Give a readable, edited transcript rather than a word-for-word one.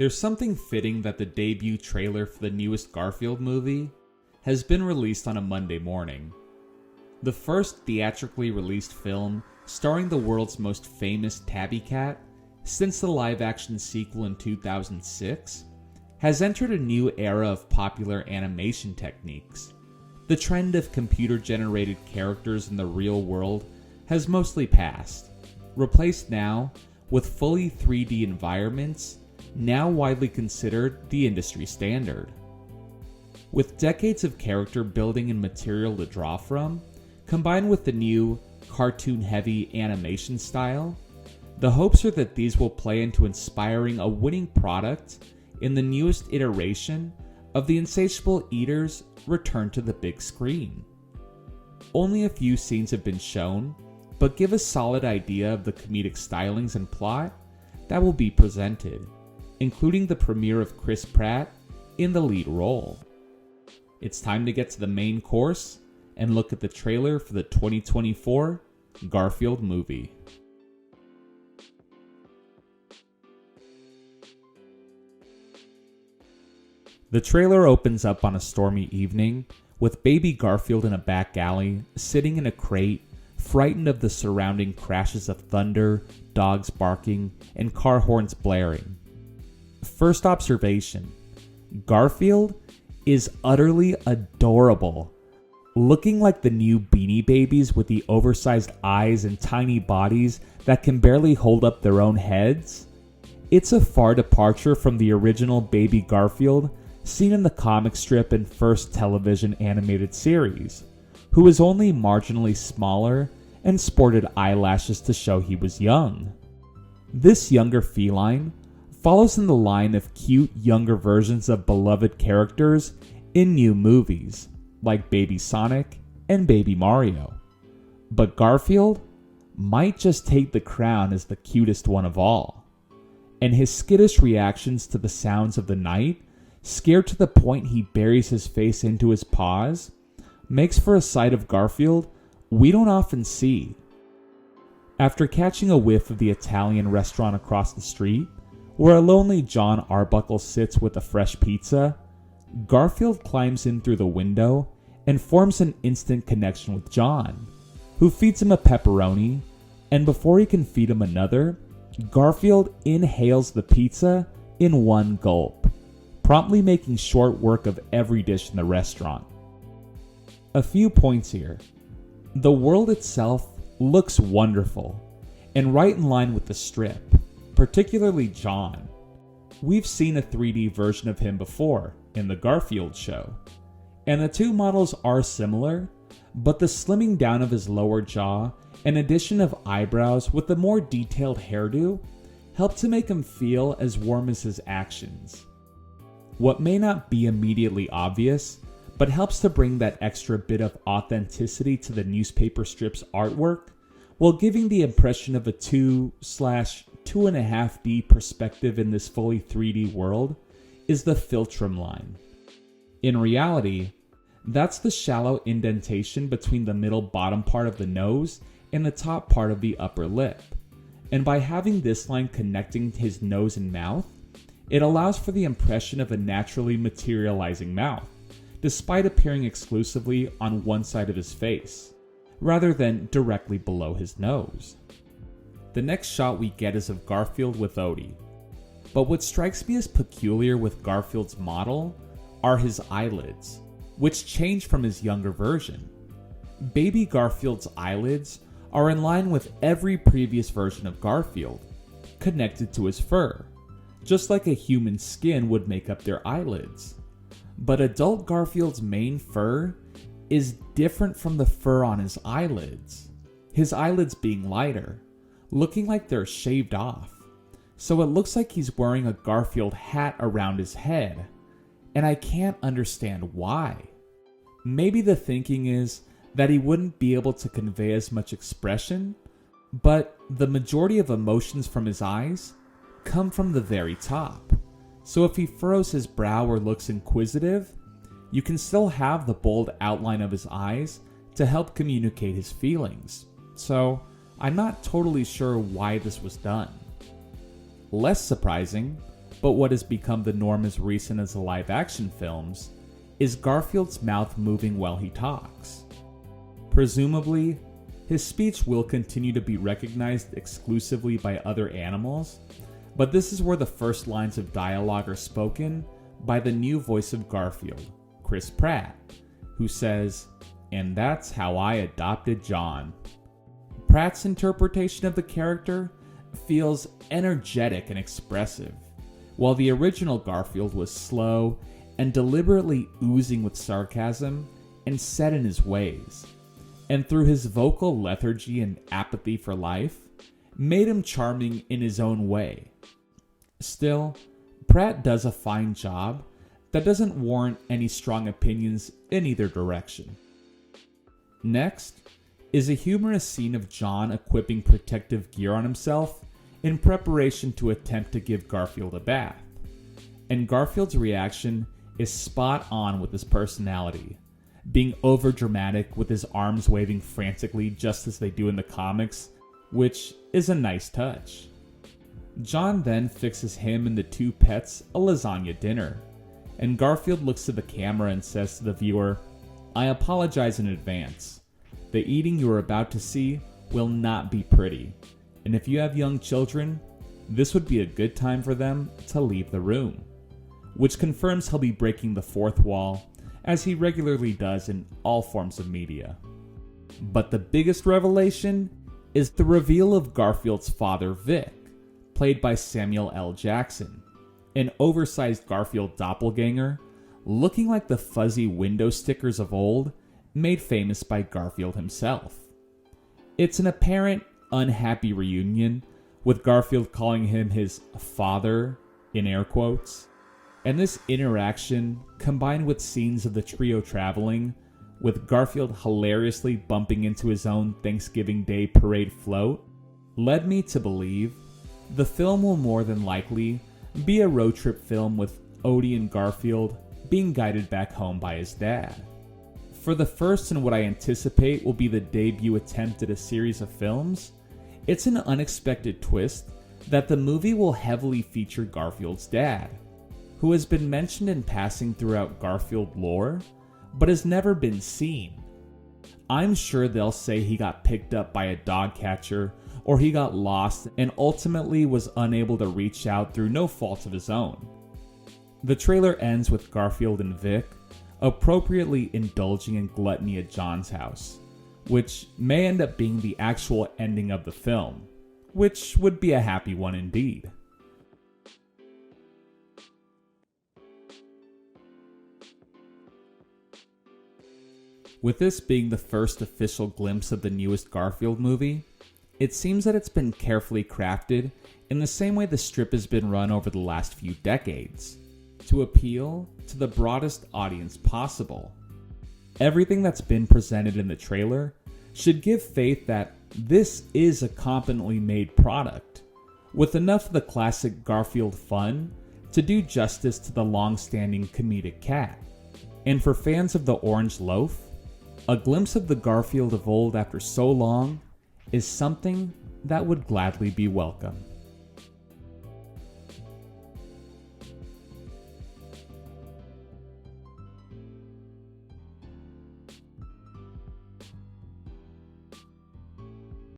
There's something fitting that the debut trailer for the newest Garfield movie has been released on a Monday morning. The first theatrically released film starring the world's most famous tabby cat since the live-action sequel in 2006 has entered a new era of popular animation techniques. The trend of computer-generated characters in the real world has mostly passed, replaced now with fully 3D environments, now widely considered the industry standard. With decades of character building and material to draw from, combined with the new, cartoon-heavy animation style, the hopes are that these will play into inspiring a winning product in the newest iteration of the Insatiable Eater's return to the big screen. Only a few scenes have been shown, but give a solid idea of the comedic stylings and plot that will be presented, including the premiere of Chris Pratt in the lead role. It's time to get to the main course and look at the trailer for the 2024 Garfield movie. The trailer opens up on a stormy evening with baby Garfield in a back alley, sitting in a crate, frightened of the surrounding crashes of thunder, dogs barking, and car horns blaring. First observation: Garfield is utterly adorable. Looking like the new Beanie Babies with the oversized eyes and tiny bodies that can barely hold up their own heads, it's a far departure from the original baby Garfield seen in the comic strip and first television animated series, who was only marginally smaller and sported eyelashes to show he was young. This younger feline follows in the line of cute younger versions of beloved characters in new movies, like Baby Sonic and Baby Mario. But Garfield might just take the crown as the cutest one of all, and his skittish reactions to the sounds of the night, scared to the point he buries his face into his paws, makes for a side of Garfield we don't often see. After catching a whiff of the Italian restaurant across the street, where a lonely John Arbuckle sits with a fresh pizza, Garfield climbs in through the window and forms an instant connection with John, who feeds him a pepperoni, and before he can feed him another, Garfield inhales the pizza in one gulp, promptly making short work of every dish in the restaurant. A few points here. The world itself looks wonderful, and right in line with the strip, particularly John. We've seen a 3D version of him before in the Garfield show, and the two models are similar, but the slimming down of his lower jaw and addition of eyebrows with a more detailed hairdo help to make him feel as warm as his actions. What may not be immediately obvious, but helps to bring that extra bit of authenticity to the newspaper strip's artwork, while giving the impression of a 2/2.5D perspective in this fully 3D world, is the philtrum line. In reality, that's the shallow indentation between the middle bottom part of the nose and the top part of the upper lip. And by having this line connecting his nose and mouth, it allows for the impression of a naturally materializing mouth, despite appearing exclusively on one side of his face, rather than directly below his nose. The next shot we get is of Garfield with Odie. But what strikes me as peculiar with Garfield's model are his eyelids, which change from his younger version. Baby Garfield's eyelids are in line with every previous version of Garfield, connected to his fur, just like a human skin would make up their eyelids. But adult Garfield's main fur is different from the fur on his eyelids, his eyelids being lighter, looking like they're shaved off. So it looks like he's wearing a Garfield hat around his head, and I can't understand why. Maybe the thinking is that he wouldn't be able to convey as much expression, but the majority of emotions from his eyes come from the very top. So if he furrows his brow or looks inquisitive, you can still have the bold outline of his eyes to help communicate his feelings. So I'm not totally sure why this was done. Less surprising, but what has become the norm as recent as the live-action films, is Garfield's mouth moving while he talks. Presumably, his speech will continue to be recognized exclusively by other animals, but this is where the first lines of dialogue are spoken by the new voice of Garfield, Chris Pratt, who says, "And that's how I adopted John." Pratt's interpretation of the character feels energetic and expressive, while the original Garfield was slow and deliberately oozing with sarcasm and set in his ways, and through his vocal lethargy and apathy for life, made him charming in his own way. Still, Pratt does a fine job that doesn't warrant any strong opinions in either direction. Next is a humorous scene of John equipping protective gear on himself in preparation to attempt to give Garfield a bath. And Garfield's reaction is spot on with his personality, being overdramatic with his arms waving frantically just as they do in the comics, which is a nice touch. John then fixes him and the two pets a lasagna dinner, and Garfield looks to the camera and says to the viewer, "I apologize in advance. The eating you are about to see will not be pretty, and if you have young children, this would be a good time for them to leave the room," which confirms he'll be breaking the fourth wall, as he regularly does in all forms of media. But the biggest revelation is the reveal of Garfield's father, Vic, played by Samuel L. Jackson, an oversized Garfield doppelganger, looking like the fuzzy window stickers of old, made famous by Garfield himself. It's an apparent unhappy reunion, with Garfield calling him his father, in air quotes, and this interaction, combined with scenes of the trio traveling, with Garfield hilariously bumping into his own Thanksgiving Day parade float, led me to believe the film will more than likely be a road trip film with Odie and Garfield being guided back home by his dad. For the first in what I anticipate will be the debut attempt at a series of films, it's an unexpected twist that the movie will heavily feature Garfield's dad, who has been mentioned in passing throughout Garfield lore, but has never been seen. I'm sure they'll say he got picked up by a dog catcher, or he got lost and ultimately was unable to reach out through no fault of his own. The trailer ends with Garfield and Vic appropriately indulging in gluttony at John's house, which may end up being the actual ending of the film, which would be a happy one indeed. With this being the first official glimpse of the newest Garfield movie, it seems that it's been carefully crafted in the same way the strip has been run over the last few decades, to appeal to the broadest audience possible. Everything that's been presented in the trailer should give faith that this is a competently made product, with enough of the classic Garfield fun to do justice to the long-standing comedic cat. And for fans of the orange loaf, a glimpse of the Garfield of old after so long is something that would gladly be welcome.